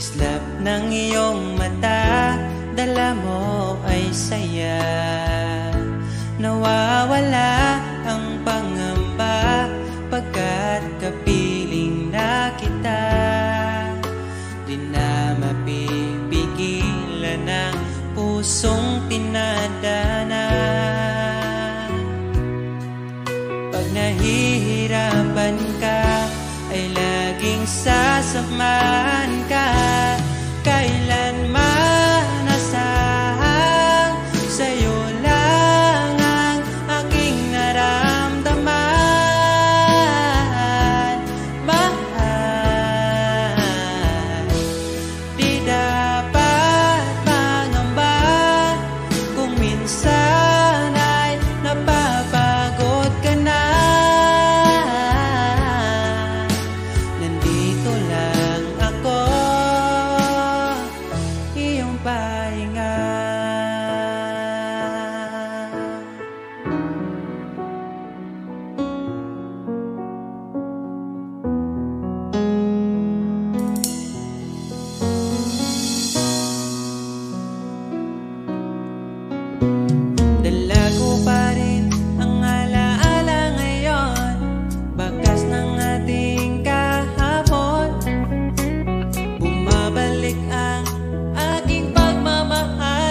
Kislap ng iyong mata, dala mo ay saya. Nawawala ang pangamba pagkat kapiling na kita. Di na mapipigilan ang pusong tinadana. Pag nahihirapan ka, ay laging sasamahan ka. Kailanman asahang sa'yo lang ang aking naramdaman. Mahal, di dapat mangamba kung minsan ay napapagod ka na. Nandito lang ako, iyong pahinga. Dala ko pa rin ang alaala ngayon, bakas ng ating kahapon. Bumabalik ang aking pagmamahal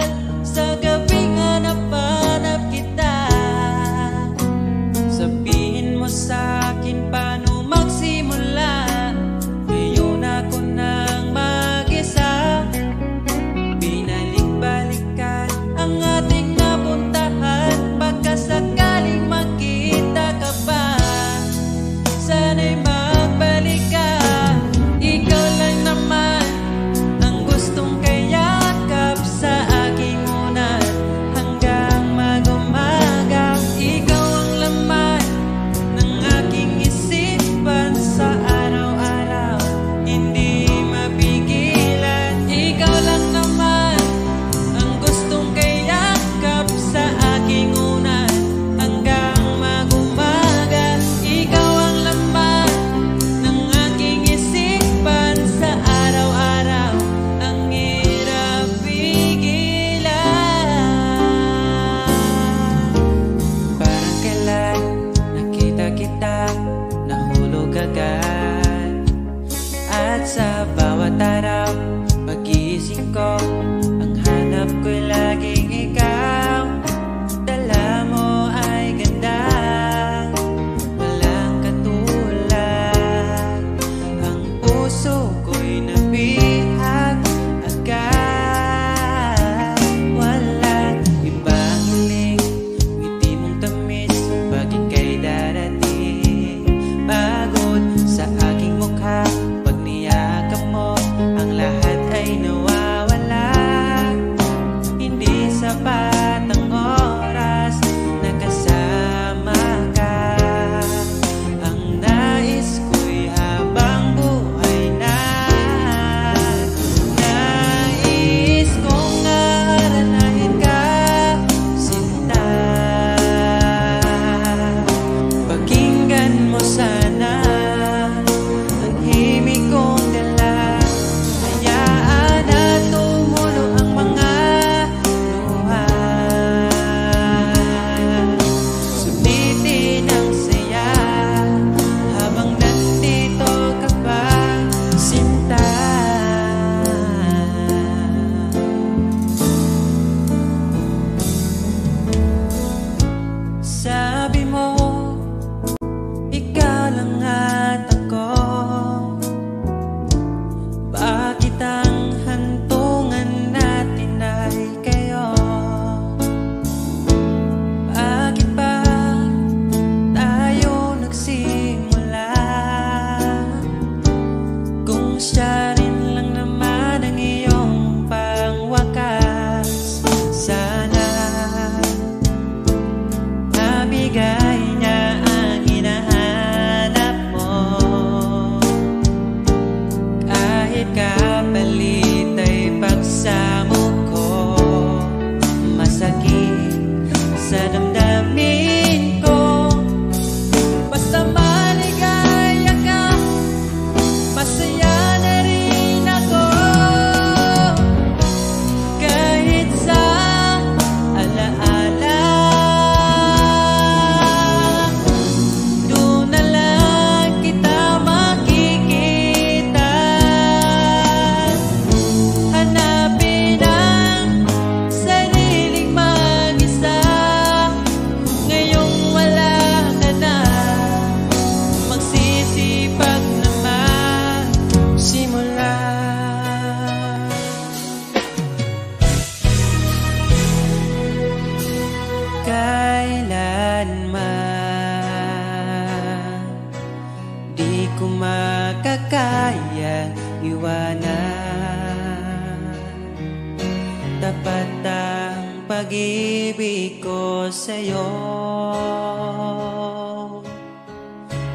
tapat ang pag-ibig ko sa'yo.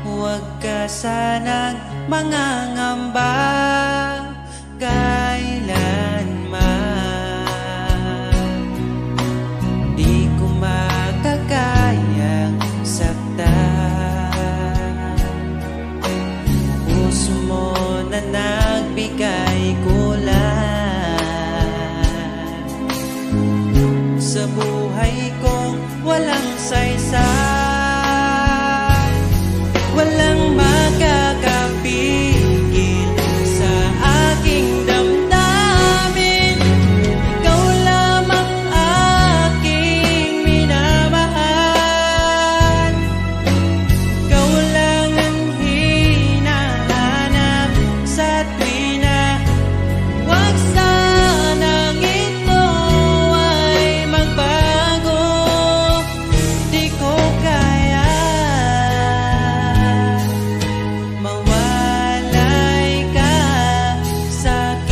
Huwag ka sanang mangangamba kailanman. Di ko makakayang saktan. Puso mo na nagbigay kulan sa buhay kong walang saysay. Walang makakapigil sa aking damdamin. Ikaw lamang aking minamahal. Ikaw lang ang hinahanap sa tuwina. Huwag sanang ito ay magbago. Di ko kaya mawalay ka sa'kin.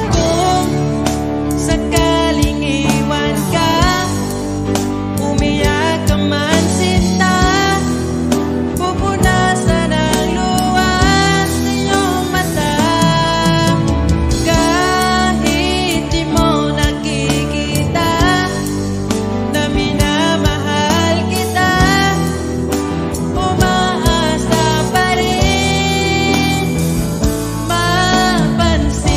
Kung sakaling iwan ka, umiyak ka man sinta, pupunasan ang luwas sa iyong mata. Kahit di mo nakikita na minamahal kita, umaasa pa rin mapansin.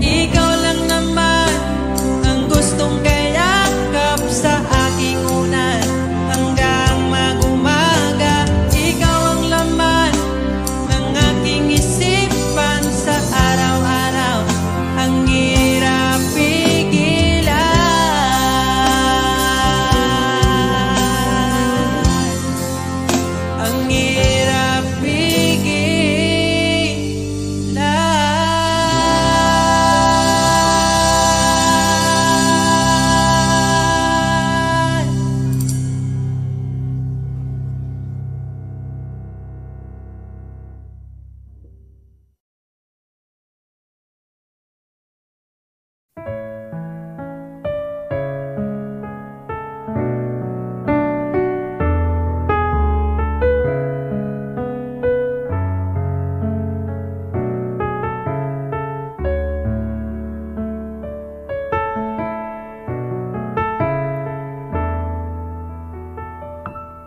Ikaw lang naman ang gustong kayakap sa aking unan hanggang mag-umaga. Ikaw ang laman ng aking isipan sa araw-araw. Ang hirap pigilan. Ang hirap pigilan.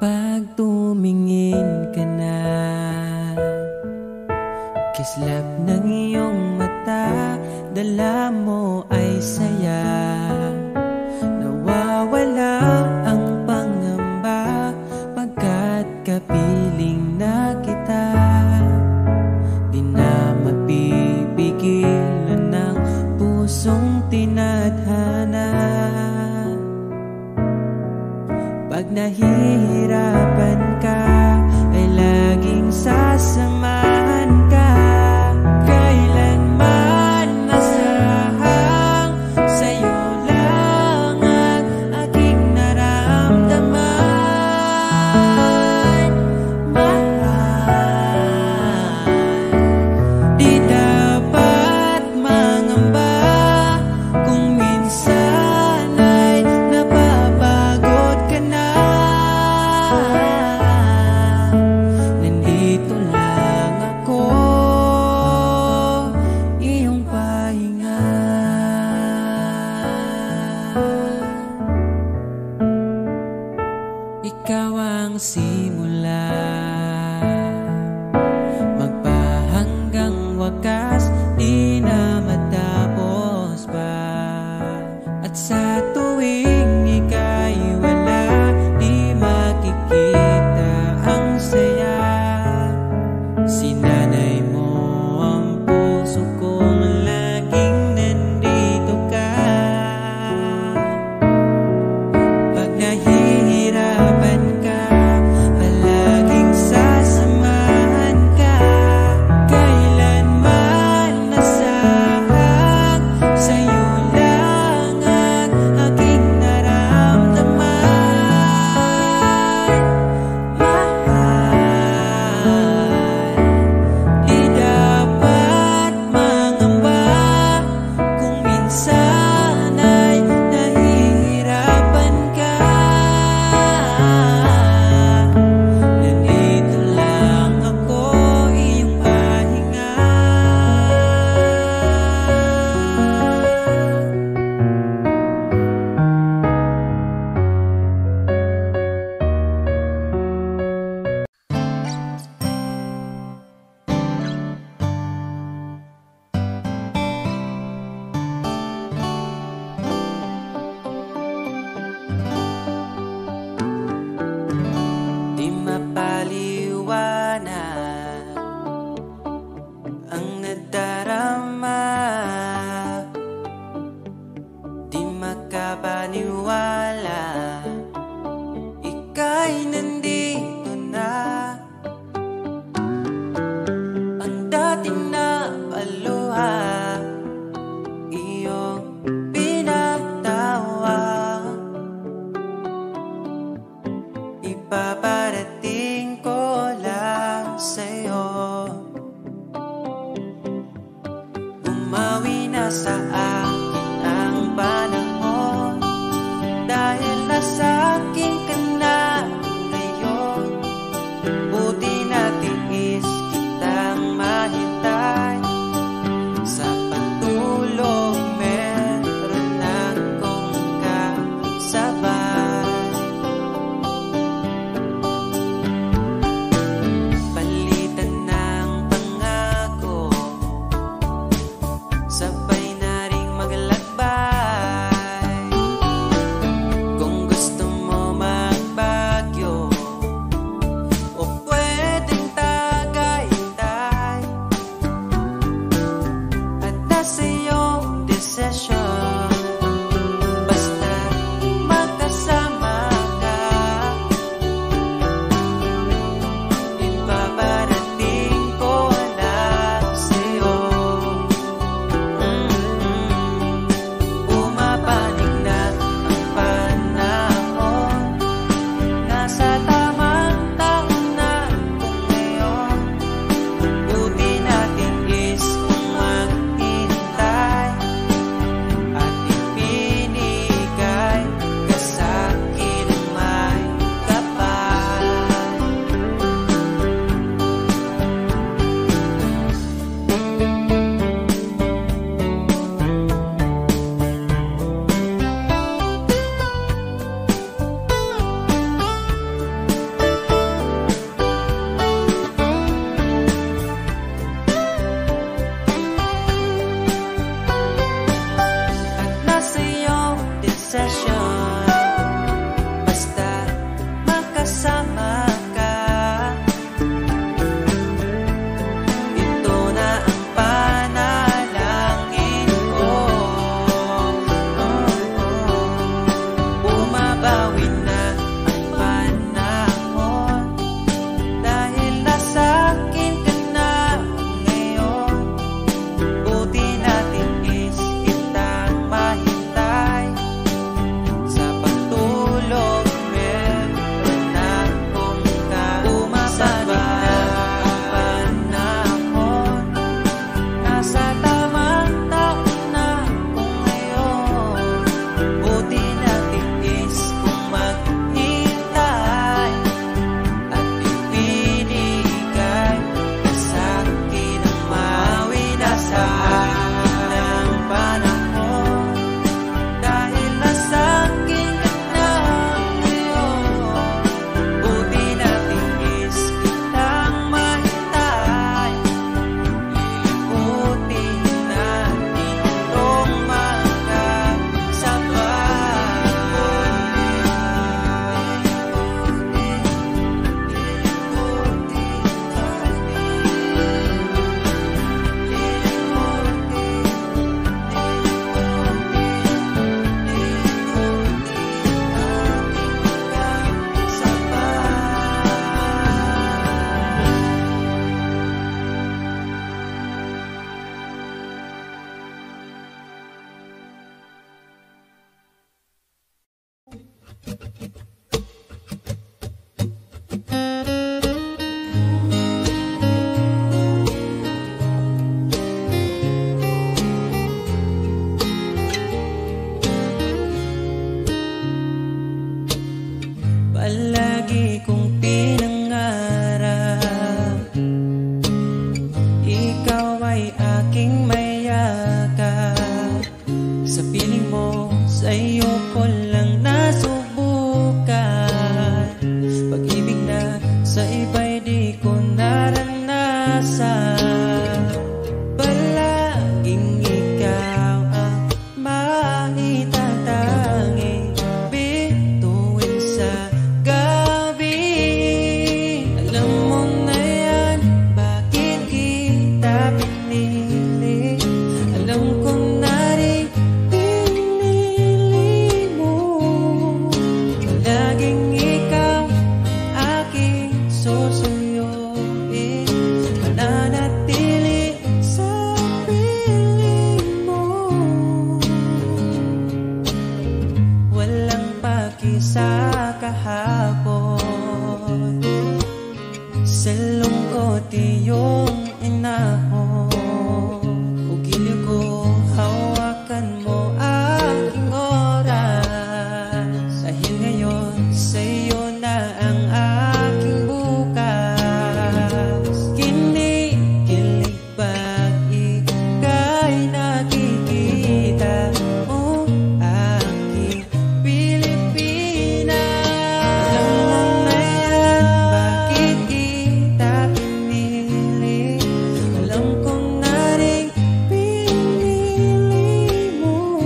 Pag tumingin ka na, kislap ng iyong mata, dala mo ay saya. Nawawala ang pangamba pagkat kapiling na kita. Di na mapipigilan ng pusong tinadhana. Pag nahihirapan ka, ay laging sasamahan ka. Kailanman masahang sa'yo lang ang aking naramdaman. Mahal, di dapat mangamba kung minsan ay napapagod ka na. Nandito lang ako, iyong pahinga. Ikaw ang simula, magpahanggang wakas, di na matapos pa. At sa tuwing ika'y wala, di makikita ang saya. Sinanay mo ang puso kong laging nandito ka. ipaparating ko lang sa'yo. Bumawi na sa akin ang panahon, dahil nasa akin ka na ngayon. Buti na tiis kitang mahintay, sa pagtulog meron akong kasabay. Palitan ng pangako, sabay na ring maglakbay. Kung gusto mo magbagyo o pwedeng tagaytay, at nasa iyong desisyon, basta magkasama ka. Ipaparating ko lang sa'yo. Pumapanig na ang panahon, nasa tamang taon na kung ngayon. Buti natin is kung maghintay, at ipinigay ka sa'kin ang may kapal. At nasa iyong desisyon, basta magkasama ka. Ito na ang panalangin ko. Bumabawi na ang panahon, dahil nasa akin ka na ngayon. Buti natin is kitang mahintay, sa pagtulog meron akong kasabay. Ang panahon, nasa tamang taon na kung ngayon. Buti natin is kung maghintay, at ipinigay ka sa'kin ang mawi na sa akin ng panahon, dahil nasa akin ka na ngayon. Buti natin is kitang mahintay, ilibutin natin itong palagi kong pinangarap, ikaw ay aking mayakap. Sa piling mo, sa iyo ko lang nasubukan. Pag-ibig na sa iba'y di ko naranasan. Palaging ikaw ang maitatanging bituin sa gabi. Alam mo na yan, bakit kita pinili? Alam ko na rin pinili mo. Palaging ikaw aking susuyuin, mananatili sa piling mo. Walang paki sa kahapon, Sa lungkot iyong inahon, o giliw ko hawakan mo aking oras. Dahil ngayon sa'yo na ang aking bukas. Kinikilig pag ika'y nakikita mo aking Pilipinas. Alam mo na yan, bakit kita pinili? Alam ko na rin pinili mo.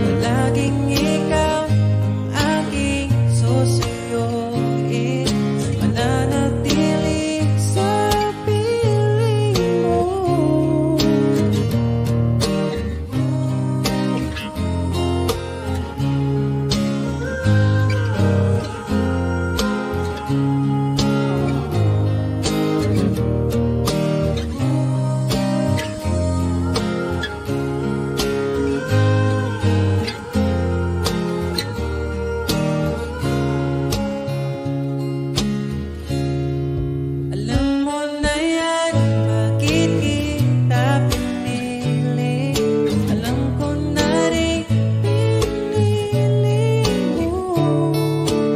Palaging ikaw ang aking susuyuin, mananatili sa piling mo. Alam mo na yan, bakit kita pinili? Alam ko na rin pinili mo.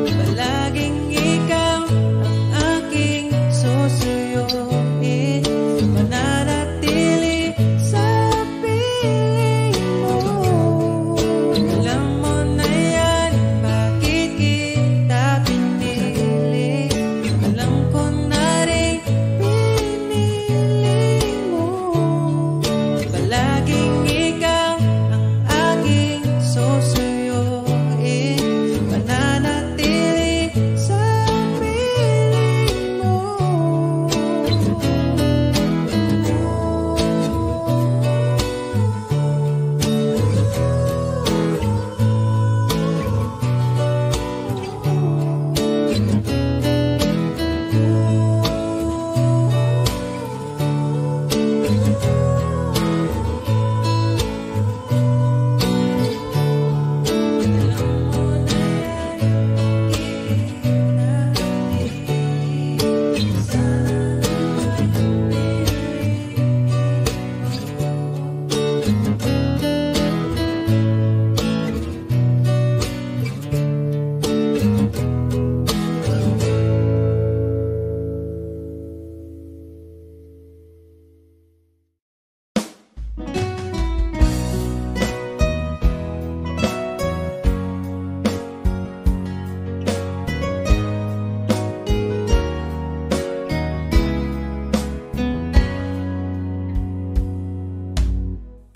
Palaging ikaw ang aking susuyuin, mananatili sa piling mo. Alam mo na yan, bakit kita pinili? Alam ko na rin pinili mo. Palaging ikaw ang aking susuyuin, mananatili sa piling mo.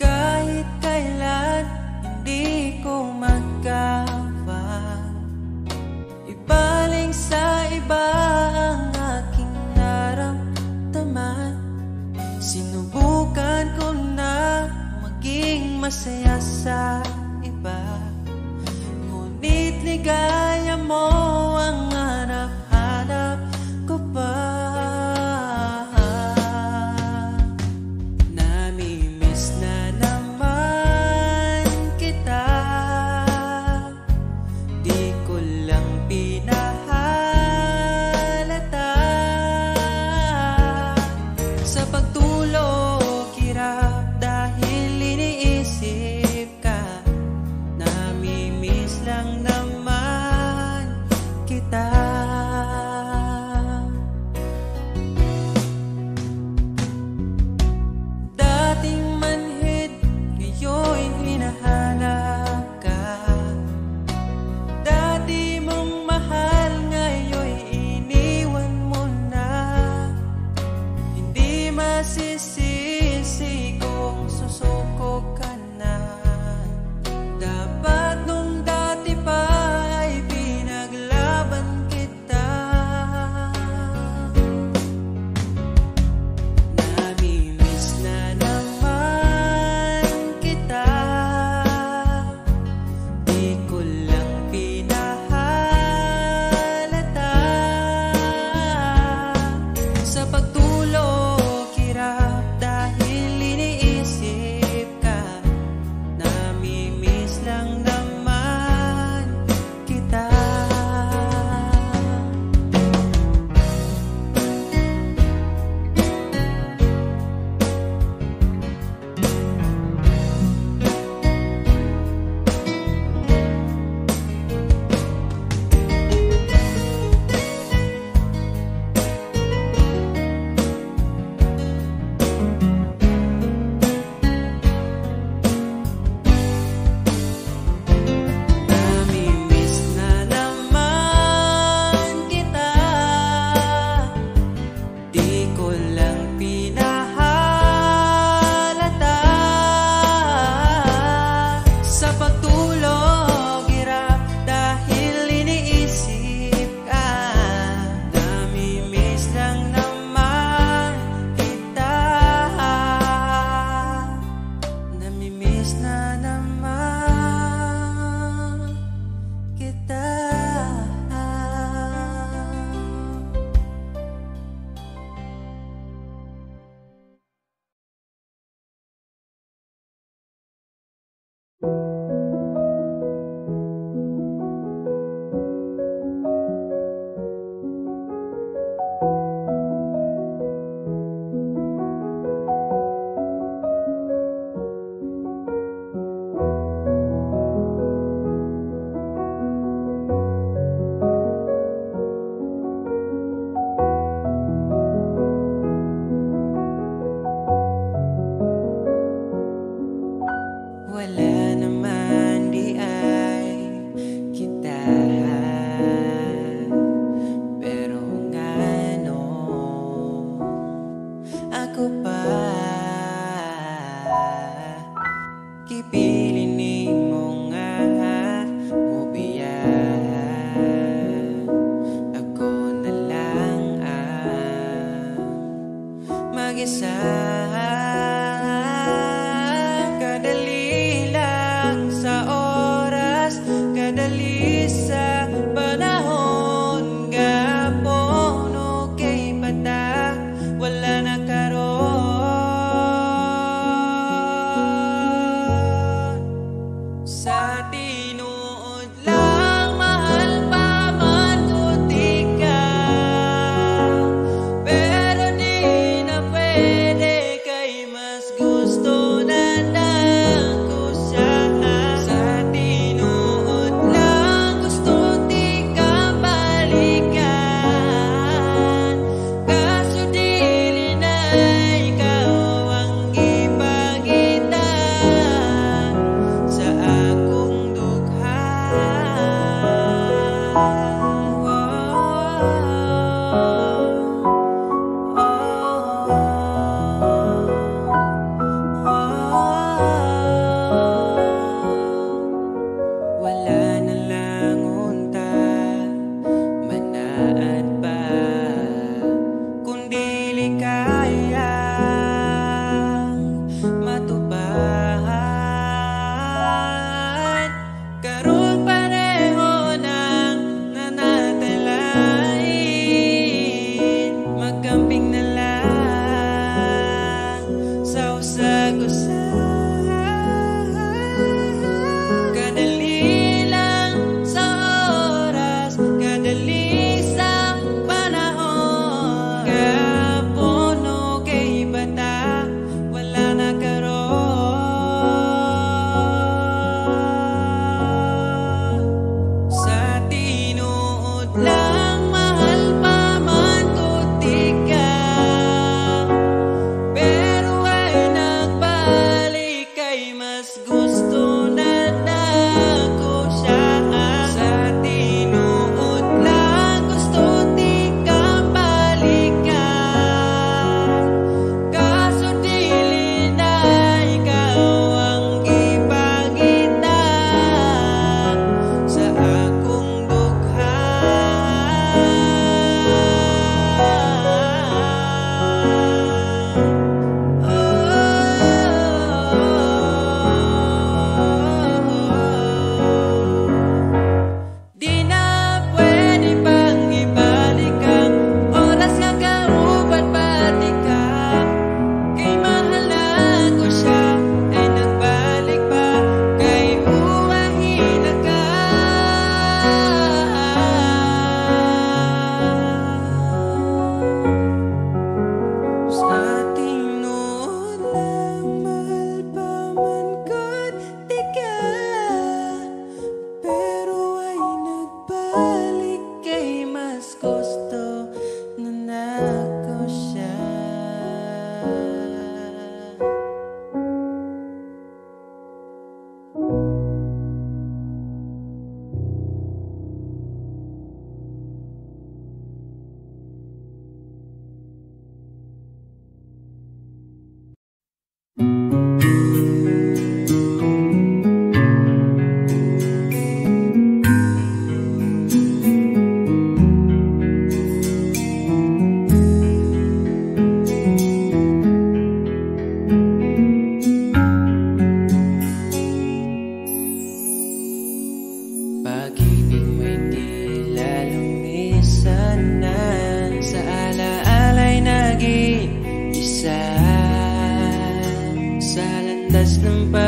Kahit kailan hindi ko magkawan, ibaling sa iba ang aking naramdaman. Sinubukan ko na maging masaya sa iba, ngunit ligaya mo ang hanap-hanap ko pa. Namimiss na naman kita, di ko lang pinahalata. Sa pagtulog hirap dahil iniisip ka. Namimiss lang naman kita. Dating manhid, ngayon hinahanap ka. Dati mong mahal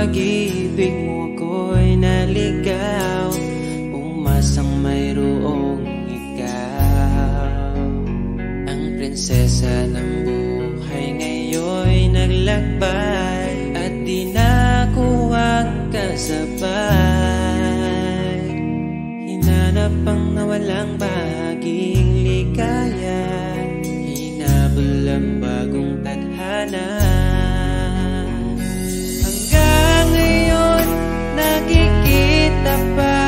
pag-ibig mo ako'y naligaw, umasang mayroong ikaw. Ang prinsesa ng buhay ngayon'y naglakbay, at di na ako ang kasabay. Hinanap ang nawalang bahaging ligaya, hinabol ang bagong tadhana. Hanggang ngayon nakikita pa,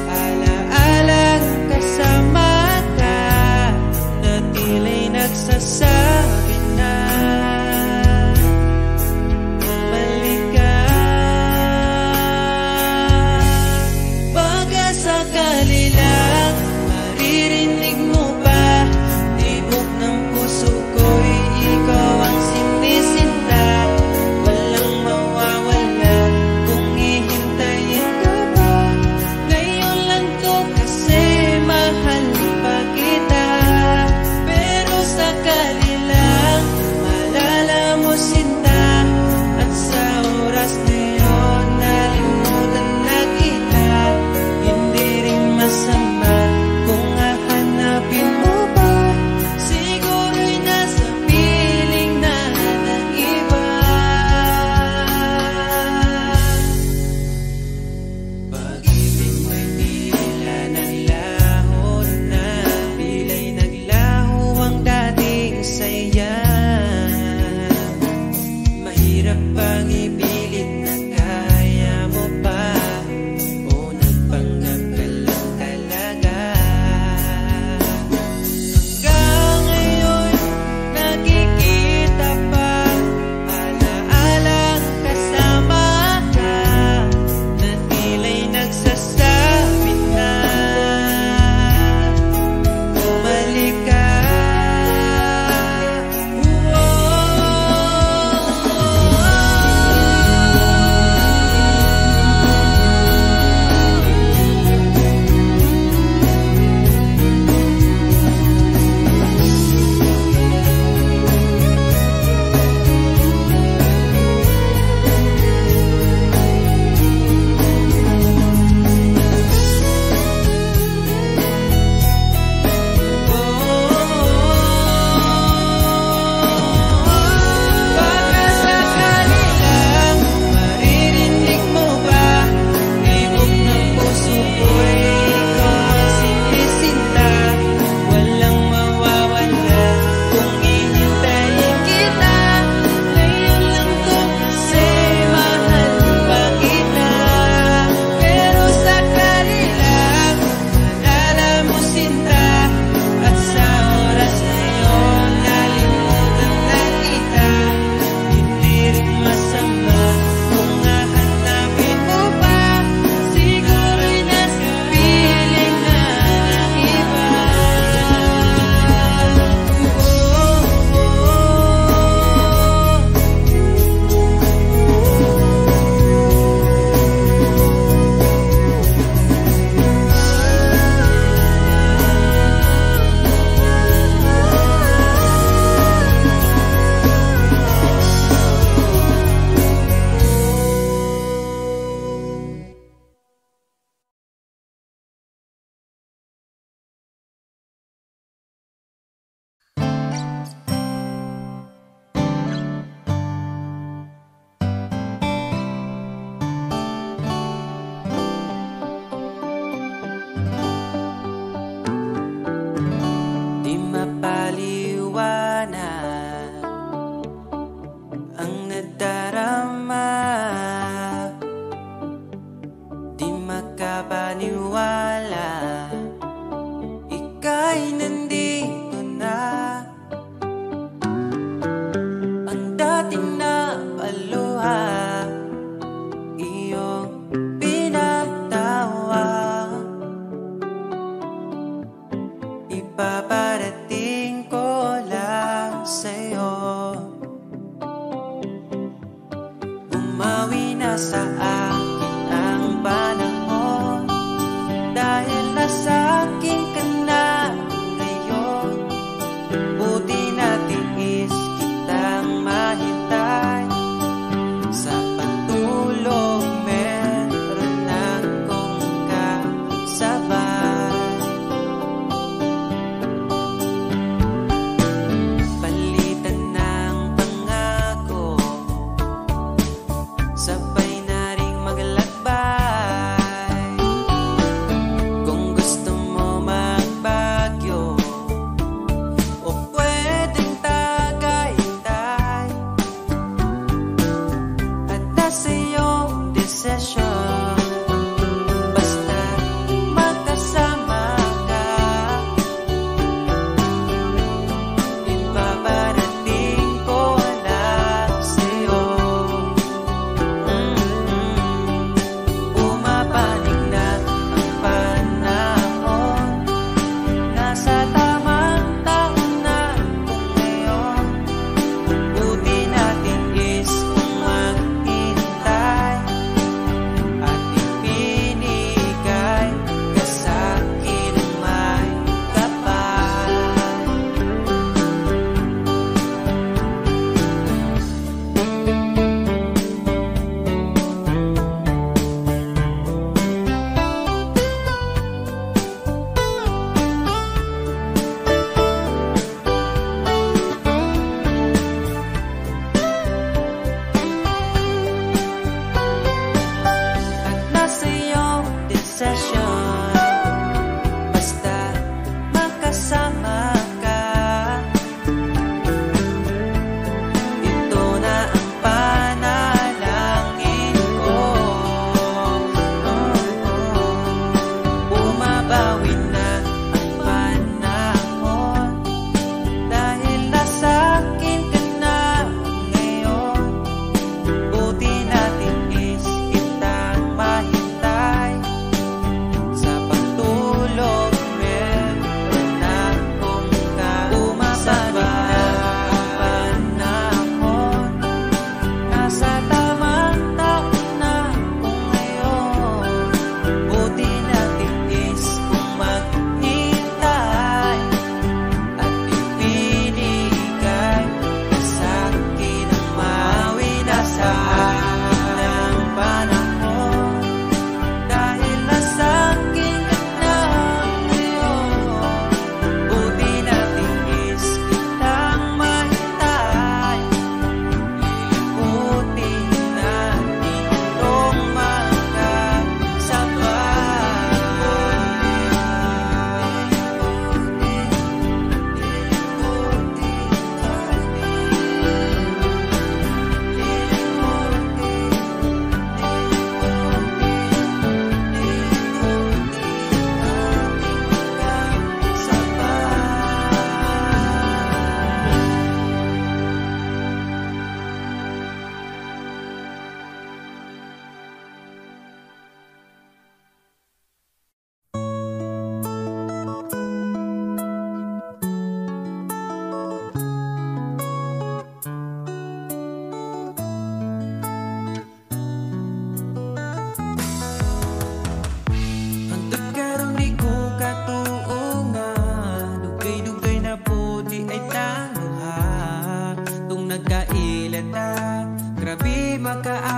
ala-alang kasama ka, na tila'y nagsasabi na bumalik ka. Baka sakali lang maririnig mo ba, tibok ng puso ko'y ikaw ang sinisinta. Walang mawawala kung hihintayin ka ba. Ngayon lang to kasi mahal pa kita. Pero sakali lang malala mo sinta, at sa oras na yun nalimutan na kita. Hindi rin masama kung hahanapin mo pa, siguro'y nasa piling na ng iba. Pag-ibig mo'y tila naglaho na, tila'y naglaho ang dating saya. Mahirap pang ipilit na kaya mo pa, o nagpanggap ka lang talaga. Hanggang ngayon nakikita pa, ala-alang kasama ka, na tila'y nagsasabi na bumalik ka. Baka sakali lang maririnig mo ba, tibok ng puso ko'y ikaw ang sinisinta. Walang mawawala kung hihintayin kita. Ngayon lang to kasi mahal pa kita. Pero sakali lang malala mo sinta, at sa oras na yun nalimutan na kita. Hindi rin masama kung hahanapin mo pa, siguro'y nasa piling na ng iba. Di mapaliwanag ang nadarama, di makapaniwala ika'y nandito na. Ang dating na paluha iyong pinatawa, ipaparating ko lang sa'yo. Bumawi na sa akin ang panahon, dahil nasa akin ka na ngayon. Buti na tiis kitang mahintay, sa patuloy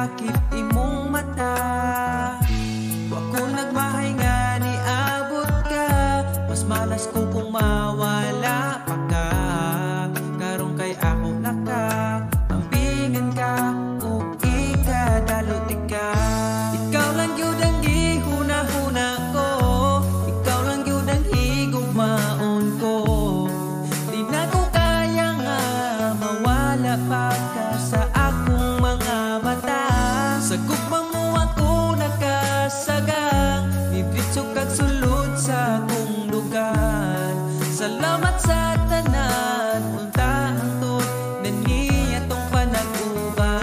sakit imong mata. Wa ko nagmahay nga ni abot ka, mas malas ko kung mawala pa ka. Karong kay ako naka ampingan ka ug ikadalot ka. Ikaw lang gyud ang gihuna-huna ko, ikaw lang gyud ang higugmaon ko. Di na ko kaya nga mawala pa ka sa akong mga mata. Sa gugmang mo ako nakasagang, nidritso kag sulod sa akong lugar. Salamat sa tanan, unta hangtod na niya tong panag-uban.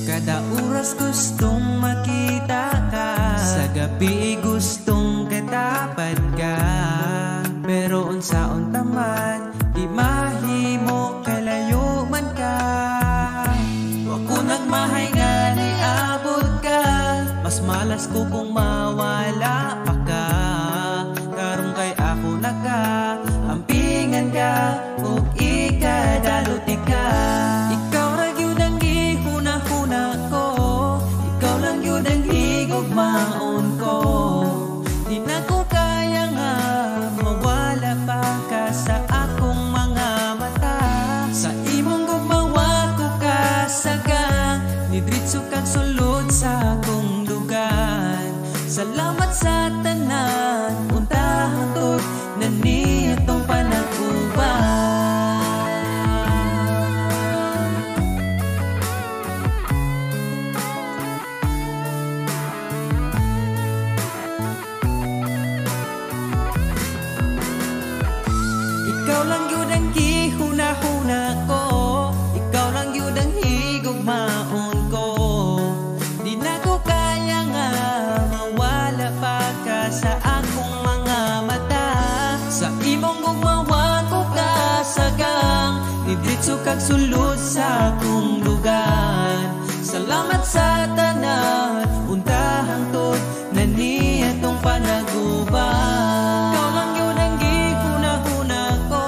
Kada oras gustong makita ka, sa gabi gustong katapad ka. Pero unsaon taman, di mahimo kalayo man ka. Wa ko nagmahay nga ni abot ka, mas malas ko kung mawala pa ka. Karong kay ako naka ampingan ka ug ikadalot ka. Ikaw ra gyud ang gihuna-huna ko, ikaw lang gyud ang higugmaon ko. Di na ko kaya nga mawala pa ka sa akong mga mata. Sa imong gugmawa ko kasagang, nidritso kag sulod sa akong lugar. Salamat sa tanan, unta hangtod na niya tong panag-uban. Ikaw lang yun ang gihuna-huna ko, ikaw lang yun ang higugmaon ko. Di na ko kaya nga mawala pa ka sa akong mga mata. Sa imong gugmawa ko kasagang, nidritso kag sulod sa akong lugar. Salamat sa tanan, unta hangtod na niya tong panag-uban. Ikaw lang yun ang gihuna-huna ko,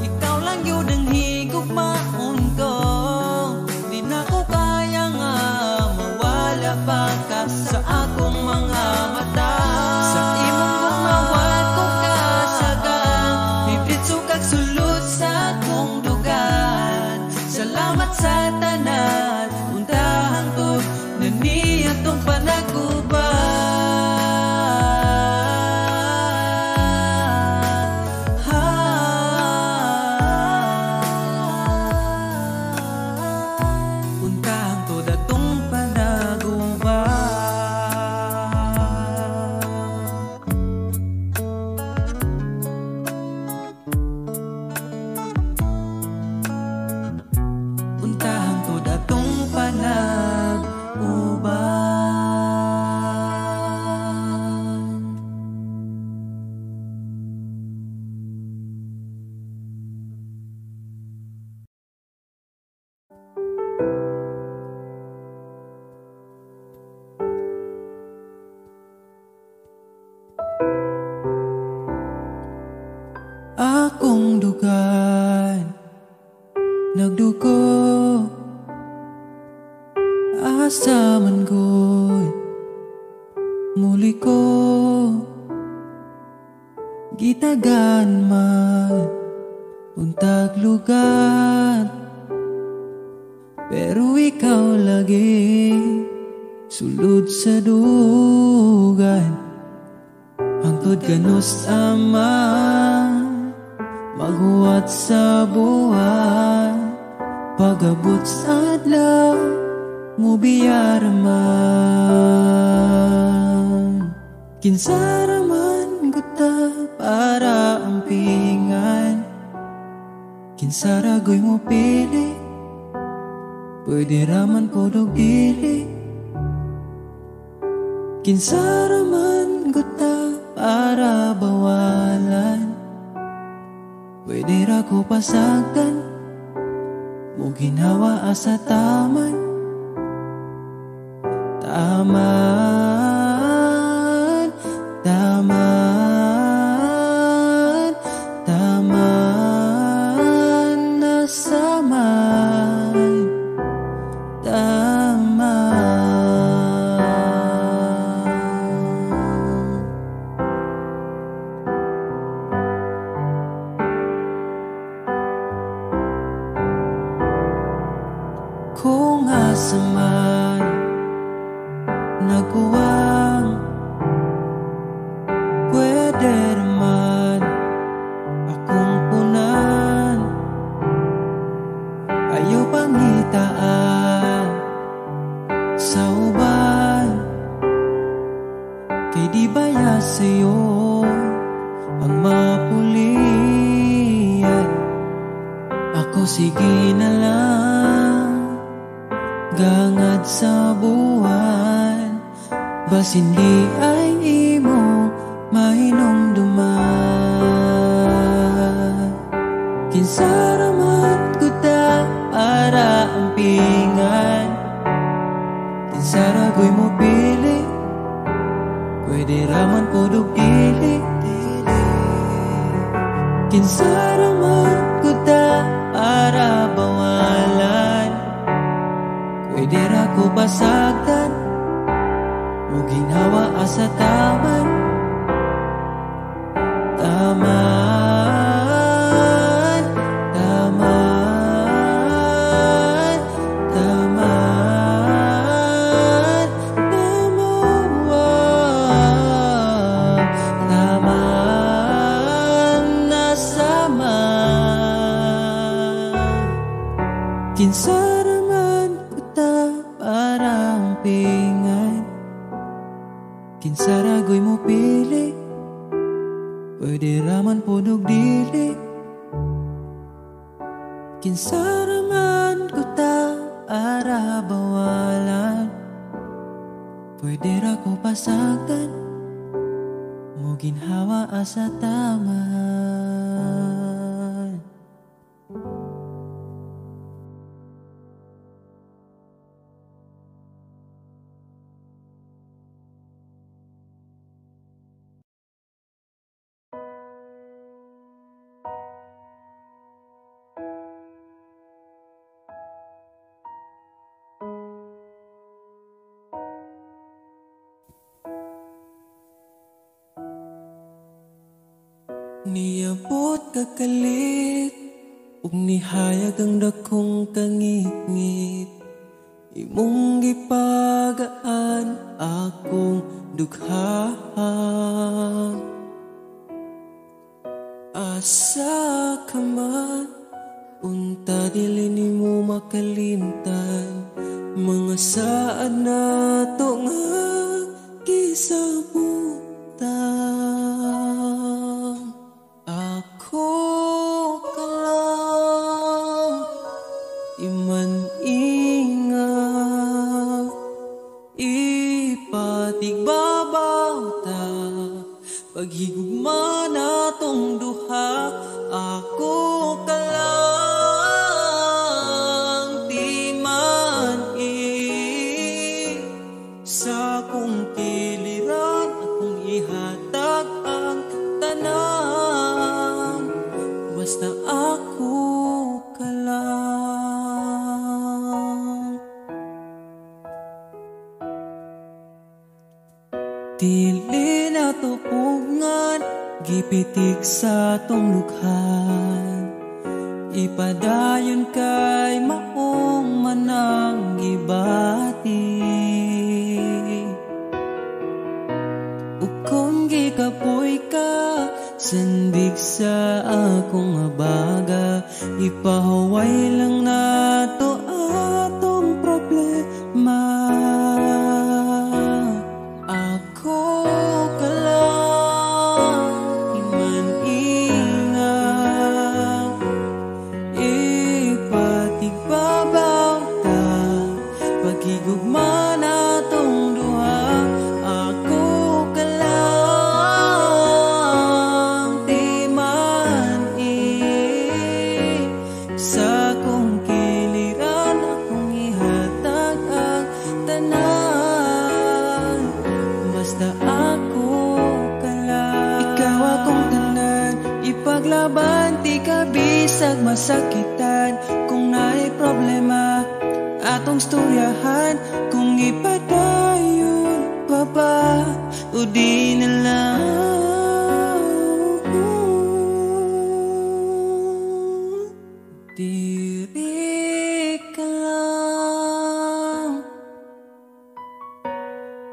ikaw lang yun ang higugmaon ko. Di na ko kaya nga mawala pa ka sa akong mga mata. Sa imong gugmawa ko kasagang, nidritso kag sulod sa akong lugar. Salamat sa tanan, unta hangtod na niya tong panag-uban. Unta hangtod atong panag-uban. Unta hangtod atong panag-uban. Akong dugan nagdugo, asa man gud muli ko gitagan man untag lugar. Pero ikaw lagi sulod sa dugan, hangtod ganus ama maghuwat sa buwan. Pagabot sa adlaw mo biyaraman, kinsaraman guta para ampingan. Kinsaragoy mo pili, pwede raman po dili. Kinsaraman guta para bawalan, pwede ra ko pasagdan mo ginawa asa taman. Taman, taman, taman, nasaman, kung asaman nakuwang pwede naman akong punan, ayaw pangitaan sa uban, kay di baya sa'yo ang mapulian. Ako sige na lang gangad sa buwan, bas hindi ay imo mahinumduman. Kinsaraman ko ta para ampingan, kinsaragoy mo pili, pwede raman po dugdili. Kinsaraman ko ta para bawalan, pwede ra ko pasagdan, mo ginhawa asa taman. Taman, taman, taman, taman, taman, nasaman. Kinsaraman ko ta para ampingan, kinsaragoy mo pili, pwede raman po dugdili. Kinsaraman ko ta para bawalan, pwede ra ko pasagdan, mo ginhawa asa taman. Niabot kakalit ug nihayag ang dakong kangit-ngit, imong gipagaan akong dugha. Asa ka man unta dili nimo makalimtan, mga saad nato nga gisabutan. Ako ka lang iman-ingat, ipatigbabaw ta, paghigugma natong duha. Ako ka lang timan-i sa kong kiliran, akong ihatag ang tanan, basta ako ka lang. Dili na tupungan, gipitik sa tong lukhan, ipadayon kay maong manang gibati. Ukong gikapoy ka, sandig sa akong abaga, ipahuway lang nato atong problema. Ako ka lang iman-ingat, ipatigbabaw ta, paghigugma natong duha. Ako ka lang timan-i sa kong bisag masakitan, kung naay problema atong storyahan, kung ipadayon pa ba o di na lang. Diri ka lang,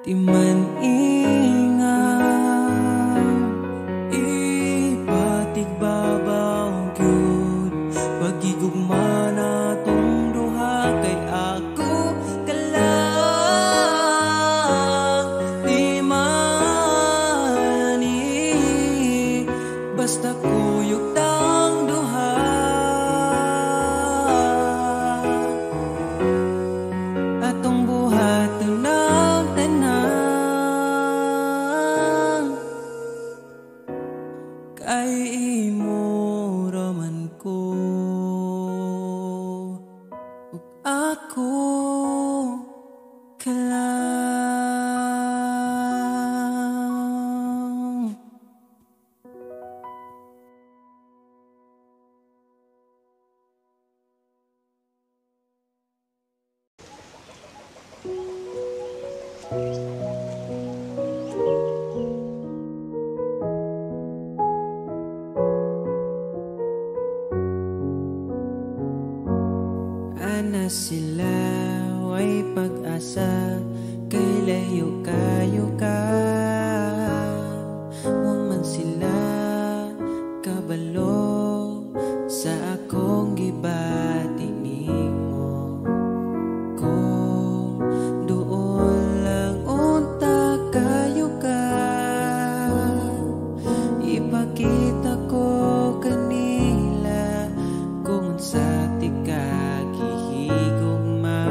di man ingat, ipatig babaw gyud pagigugma natong duha, kay ako ka lang. Di man basta kuyog tang duha, atong buhaton ng tanan, kay imo raman ko ug ako ka lang. Ana sila way pag-asa, kay layo kayo ka. Wa man sila kabalo sa akong gibati nimo, kung duol lang unta kayo ka. Ipakita ko kanila kung sa tika gihigugma.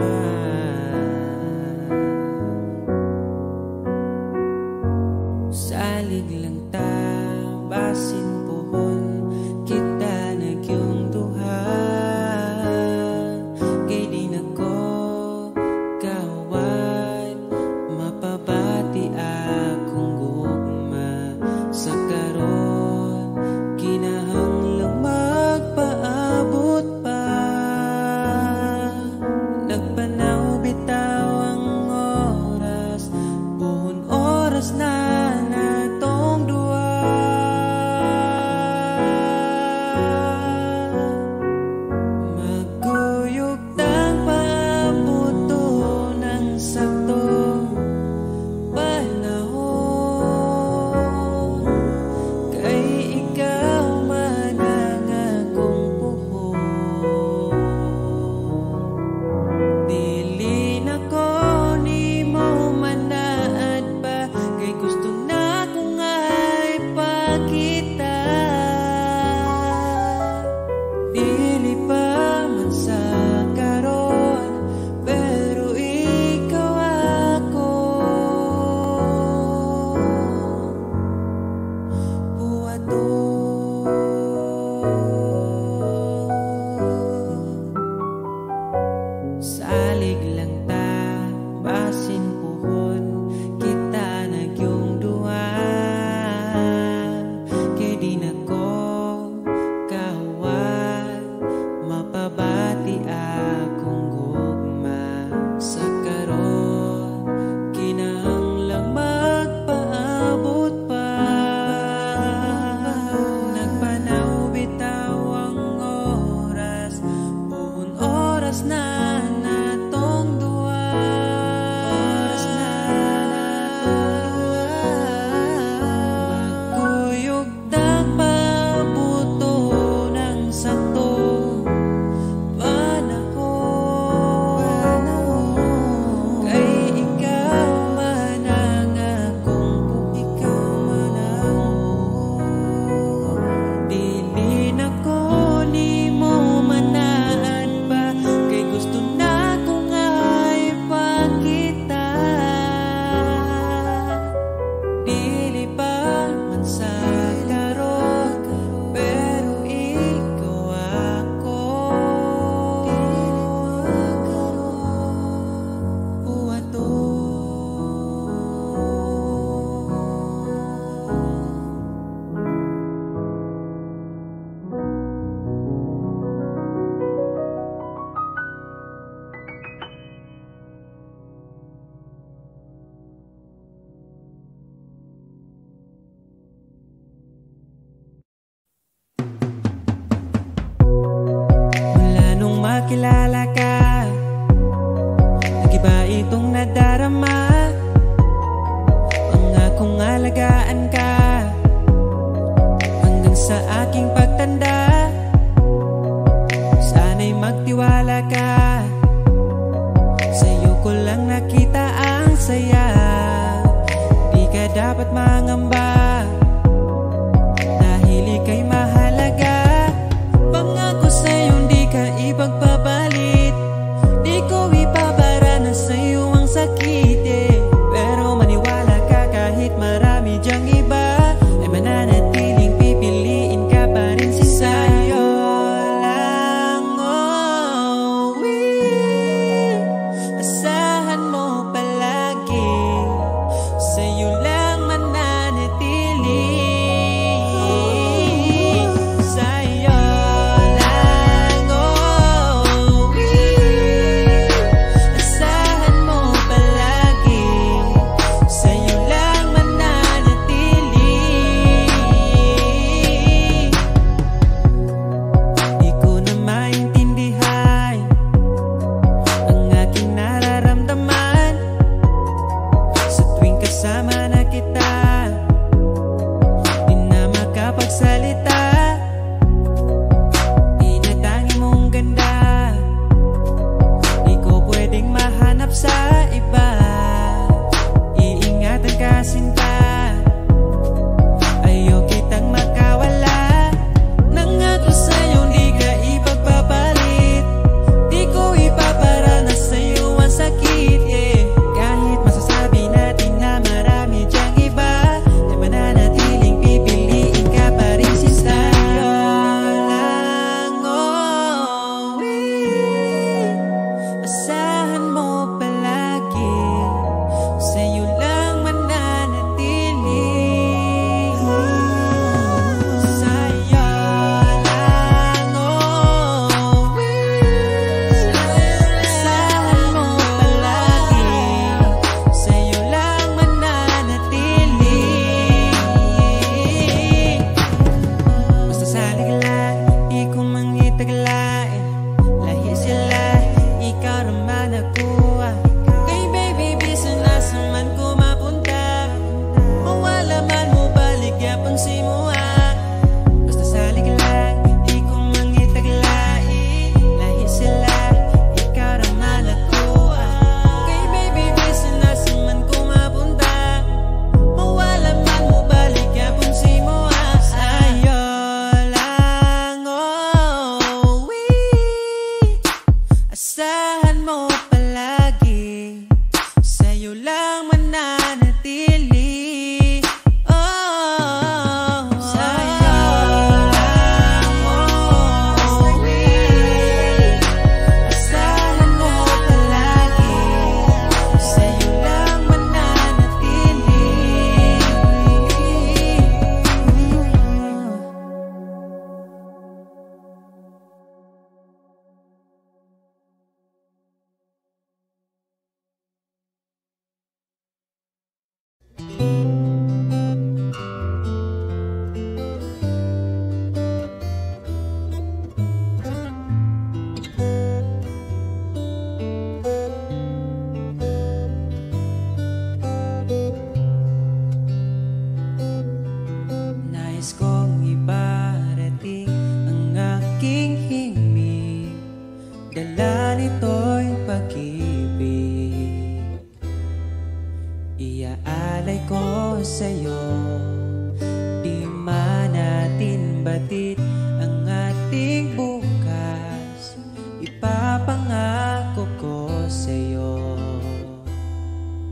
nating bukas, ipapangako ko sa'yo,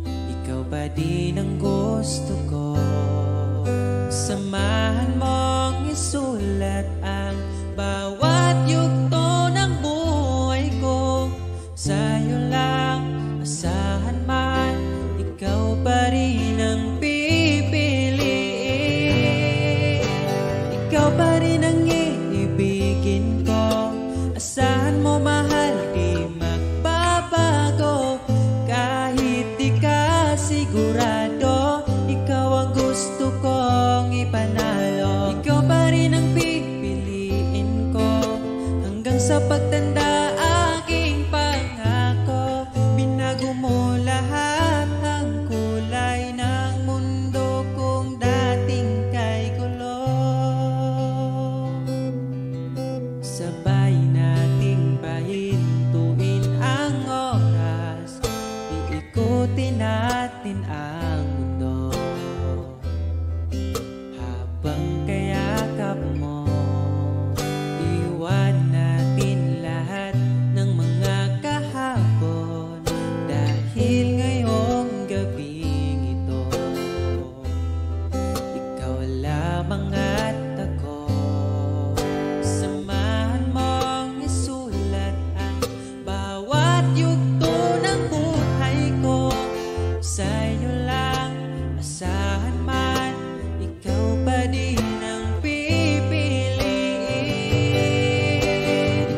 ikaw pa din ang gusto ko. Samahan mong isulat ang bawat yugto ng buhay ko. Sa'yo lang asahan man, ikaw pa rin ang pipiliin. Ikaw pa rin ang iibigin ko. Asahan mo mahal, di magbabago. Kahit di ka sigurado, ikaw ang gusto kong ipanalo. Ikaw pa rin ang pipiliin ko hanggang sa pagtanda. Aking pangako, binago mo lahat ang kulay ng mundo kung dating kay gulo. Sabay nating pahintuin ang oras, iikutin natin ang mundo. Habang kayakap mo, iwan natin lahat ng mga kahapon. Dahil ngayong gabing ito, ikaw lamang at ako. Samahan mong isulat ang bawat yugto ng buhay ko. Sa'yo lang asahan man, ikaw pa din ang pipiliin.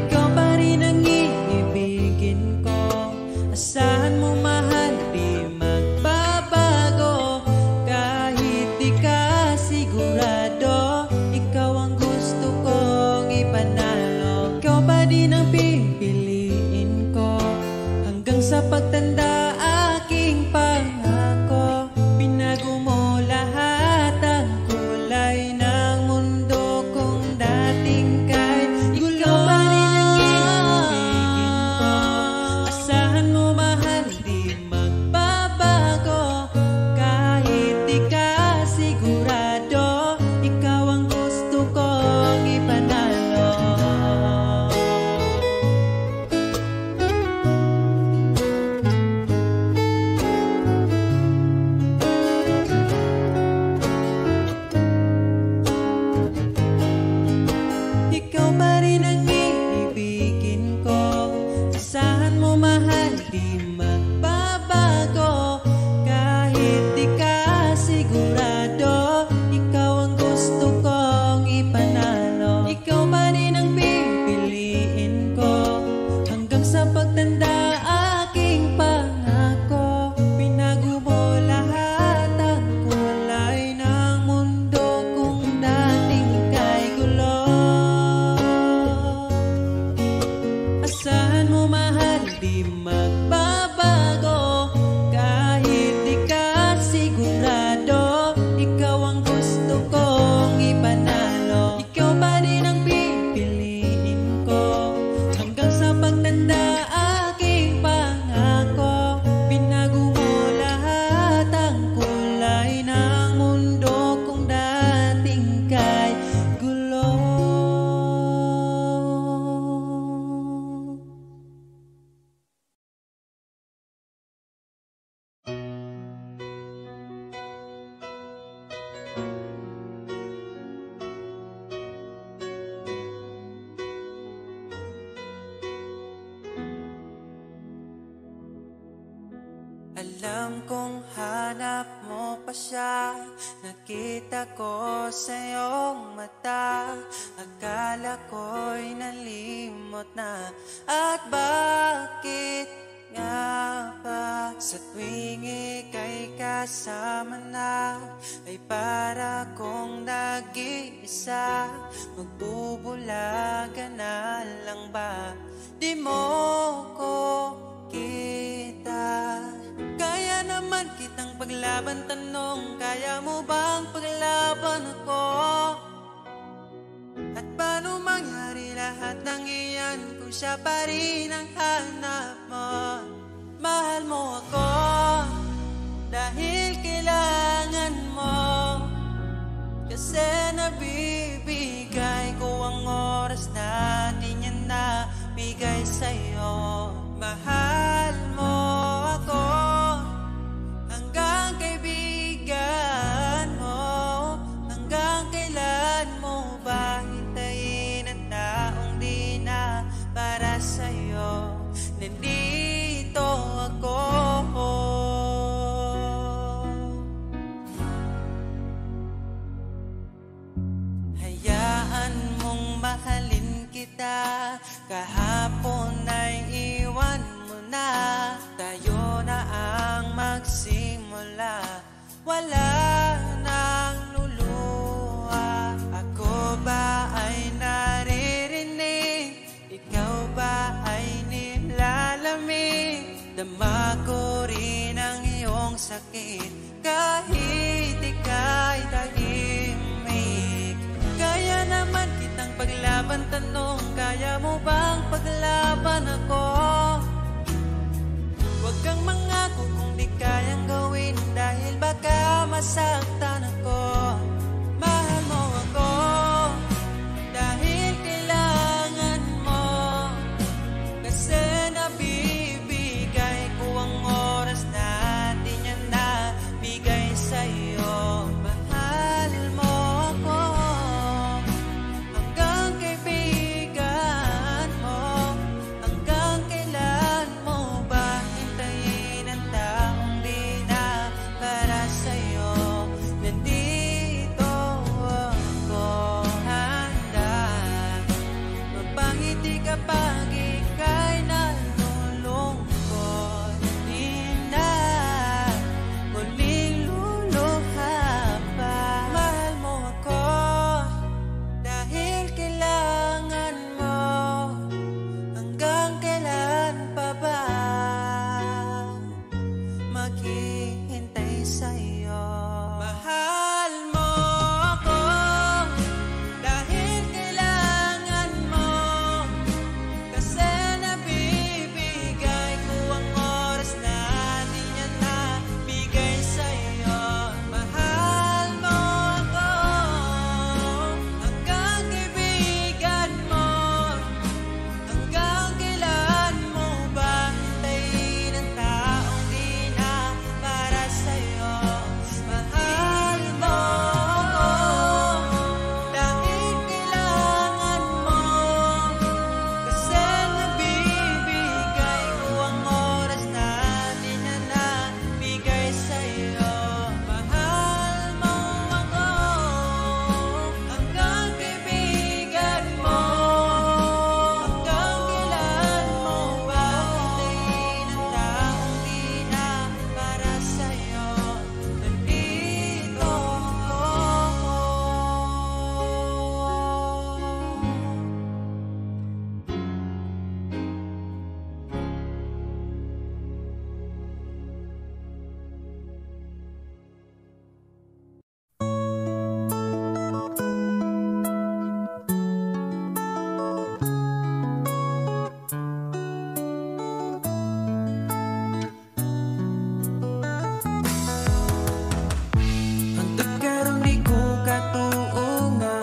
Ikaw pa rin ang iibigin ko. Asahan mo mahal, di magbabago. Kahit di ka sigurado, ikaw ang gusto kong ipanalo. Ikaw pa din ang pipiliin ko hanggang sa pagtanda. Aking pangako, binago mo lahat ang kulay ng mundo kung dating kay gulo. Ikaw pa rin ang iibigin ko. Asahan mo mahal, di magbabago. Kahit di ka sigurado, ikaw ang gusto kong ipanalo. Ikaw pa rin ang iibigin ko. Asahan mo mahal, di magbabago. Kahit di ka sigurado, ikaw ang gusto kong ipanalo. Ikaw pa rin ang pipiliin ko hanggang sa pagtanda. Aking pangako, binago mo lahat ang kulay ng mundo kung dating kay gulo. Asahan mo mahal, di magbabago. Kahit di ka sigurado, ikaw ang gusto kong ipanalo. Ikaw pa rin ang pipiliin ko hanggang sa pagtanda. Aking pangako, binago mo lahat ang kulay ng mundo kung dating kay gulo. Alam kong hanap mo pa siya, nakita ko sa iyong mata. Akala ko'y nalimot na, at bakit nga ba sa tuwing ika'y kasama na, ay para kong nag-iisa. Magbubulaga na lang ba, di mo ko kita? Kaya naman kitang paglaban, tanong, kaya mo bang paglaban ako? At paano mangyari lahat ng iyan kung siya pa rin ang hanap mo? Mahal mo ako dahil kailangan mo, kasi nabibigay ko ang oras na Kahapon ay iwan mo na, tayo na ang magsimula. Wala nang luluha. Ako ba ay naririnig? Ikaw ba ay nilalamig? Dama ko rin ang iyong sakit kahit ika'y tahimik. Kaya naman kitang paglaban, tanong, kaya mo bang paglaban ako? Huwag kang mangako kung di kayang gawin, dahil baka masaktan ako. Mahal mo ako dahil kailangan mo, kasi nabibigay ko ang oras natin, yan na bigay sa'yo. Mahal mo ako hanggang kaibigan mo. Hanggang kailan mo ba hintayin ang taong di na para sa'yo? Nandito ako handa mapangiti kapag ika'y nalulungkot. Di na muling luluha pa. Mahal mo ako dahil kailangan mo. Hanggang kailan pa ba maghihintay sa'yo? Mahal mo ako dahil kailangan mo, kasi nabibigay ko ang oras natin, yan na bigay sa'yo. Mahal mo ako hanggang kaibigan mo. Hanggang kailan mo ba hintayin ang taong di na para sa'yo? Mahal mo ako dahil kailangan mo, kasi nabibigay ko ang oras natin, yan na bigay sa'yo. Mahal mo ako hanggang kaibigan mo. Hanggang kailan mo ba hintayin ang taong di na para sa'yo? Nandito ako. Hantod karong di ko katuunga,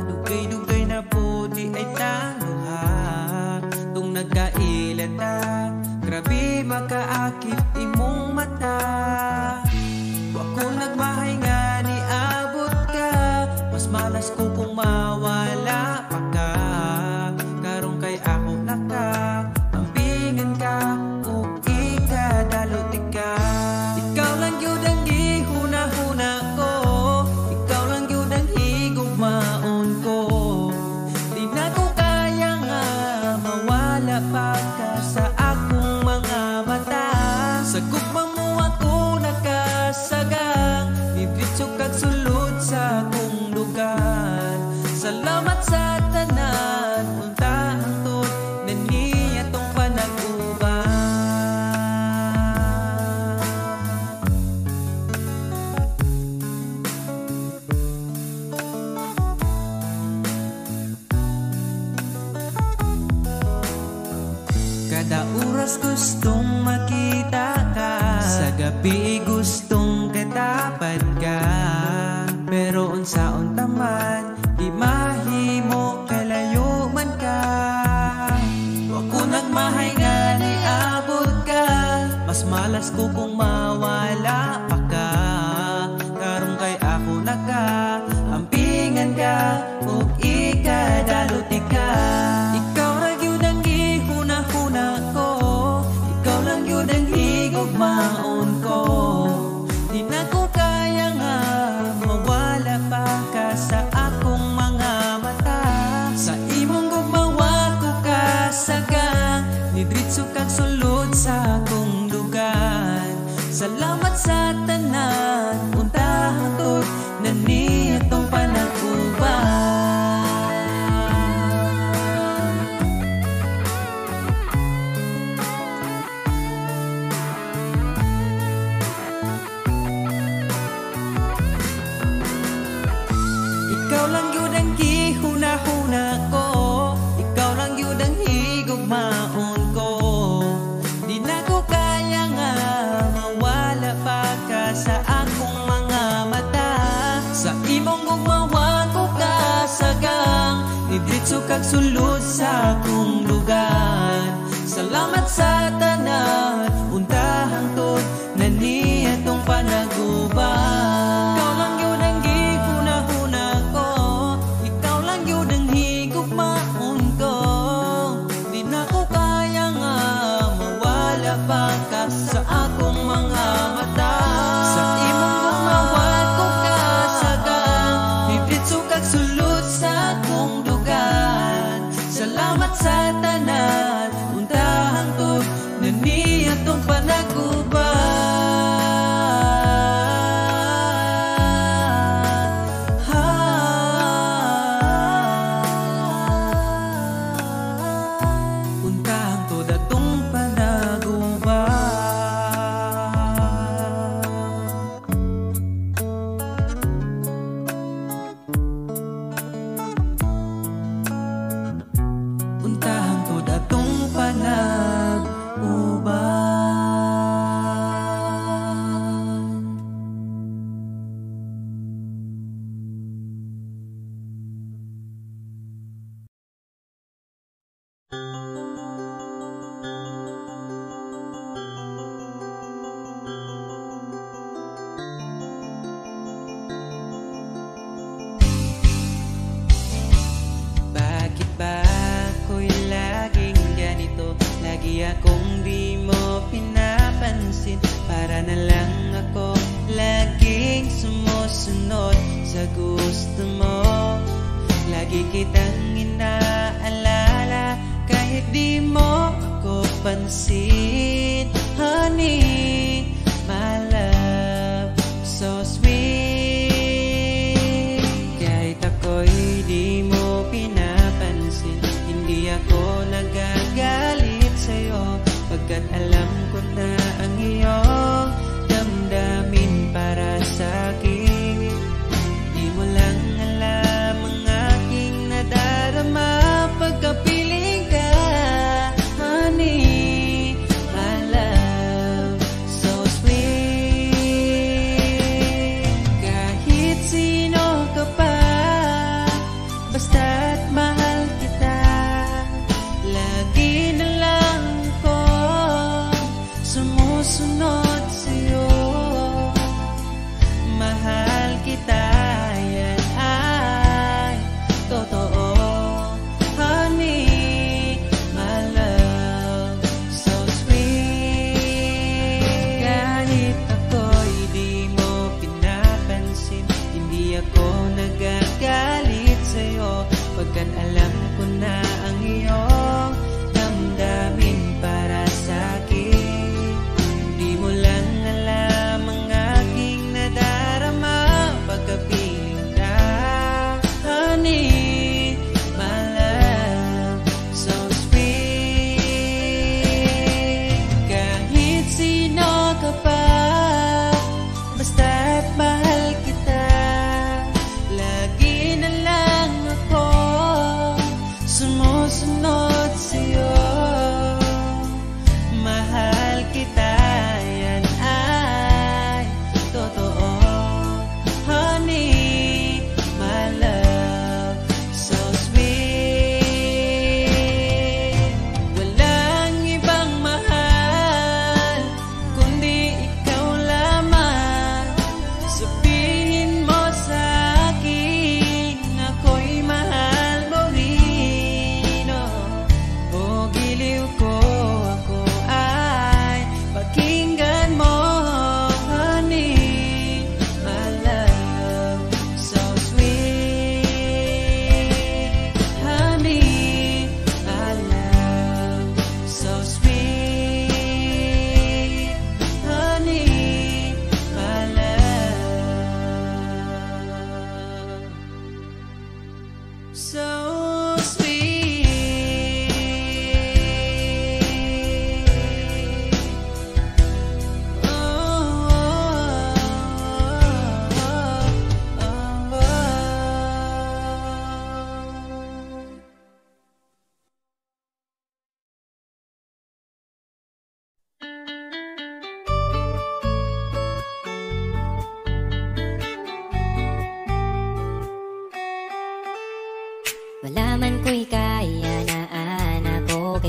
dugay-dugay na po di ay taluha. Tung nagkailata, grabe makaakit imong mata. Wa ko nagmahay nga ni abot ka, mas malas ko kung mawala pa ka. Karong kay ako naka ambingan ka, ug ikadalot ka. Ikaw lang yun ang gihuna-huna ko, ikaw lang yun ang higugmaon ko. Di na ko kaya nga mawala pa ka sa akong mga mata. Sa gugma mo ako nakasagang, bibitso kag sulod sa akong lugar. Salamat sa tanan, unta hangtod na niya tong panag-uban. Kada oras gustong makita ka, sa gabi gustong katapad ka. Pero unsa-unta man, di mahimo kalayo man ka. Wa ko nagmahay nga ni abot ka, mas malas ko kung mawala pa ka. Karong kay ako naka ampingan ka, ug ikadalot ka. Ikaw ra gyud ang gihuna-huna ko, ikaw lang gyud ang higugmaon ko. Di na ko kaya nga mawala pa ka sa akong mga mata. Sa imong gugmawa ko ka kag sulod sa akong lugar. Salamat sa tanan, untahang to na niya tong panaguban. Ikaw lang yun ang gihuna-huna ko, ikaw lang yun ang higugmaon ko. Di na ko kaya nga mawala pa ka sa akong mga mata. Sa imong gumawat ko kasagang, bibitso kag sulod sa akong lugar. Salamat sa tanan, untahang to na niya tong panaguban. Untahang to datong panaguban. Untahang to datong panaguban. Bakit ba ako'y laging ganito? Lagi akong di mo pinapansin. Para na lang ako laging sumusunod sa gusto mo. Lagi kitang inaalala kahit di mo ako pansin. Honey, my love, so sweet. Kahit ako'y di mo pinapansin, hindi ako nagagalit sa'yo, pagkat alam ko na ang iyong damdamin para sa'kin. Di mo lang alam ang aking nadarama pagkapiling ka. Honey, my love, so sweet. Kahit sino ka pa, basta't mahal kita, lagi na lang ko sumusunod sa'yo. Mahal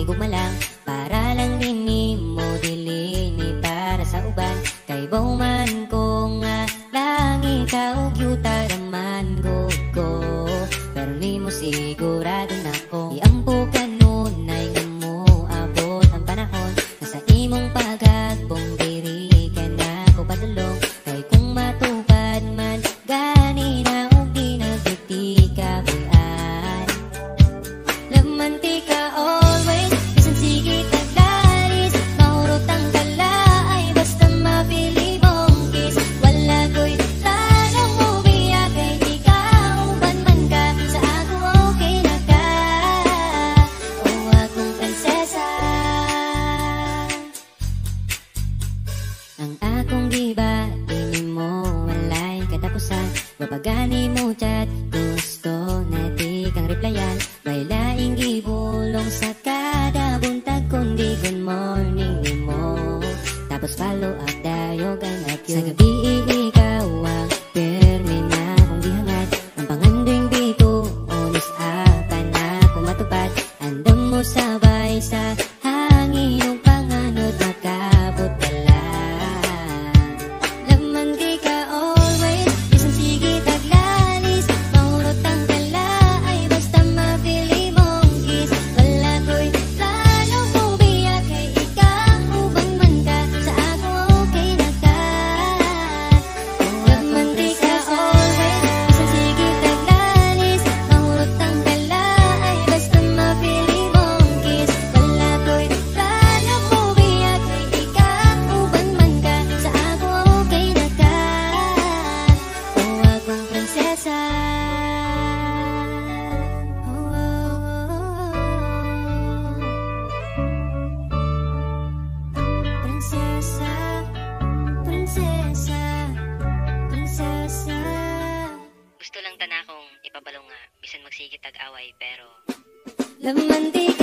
gumalang para lang din mo dilini para sa uban. Kay bauman ko nga lang ikaw gyuta raman go. Pero ni mo sigurado na ko iampo kanunay nga mo abot ang panahon. Nasa imong pagagbong diri ka na ko padulong. Kay kung matupad man gani na og di nagduti ka buyan. Lamanti ka always, bisan sige taglaris. Mahurot ang kalaay, basta mapili mong kiss. Wala ko'y tanong mo biya, kay di ka uban man ka. Sa ako okay na ka, o akong prinsesa. Ang akong giba, di mo walay katapusan. Mapagani mo chat, gusto na di kang replyan. May laing gibulong sa kada buntag kundi good morning di mo. Tapos follow up dayo ganap yun. Sa gabi ikaw ang permi na kong gihangad. Ang panganding di ko onis apa na kung matupad. Andam mo sabay sa hangin ng panganod makabot ka lang. Laman di ka always, bisan sige taglalis. Mahurot ang kalaay, basta mapili mong kiss. Wala ko'y plano mo biya, kay ikaw uban man ka. Sa ako okay na ka, laman di ka always, bisan sige taglalis. Mahurot ang kalaay, basta mapili mong kiss. Wala ko'y plano mo biya, kay ikaw uban man ka. Sa ako okay na ka, o akong prinsesa. Prinsesa, prinsesa, prinsesa. Gusto lang tanakong ipabalong nga bisan magsigit tag away pero Laman di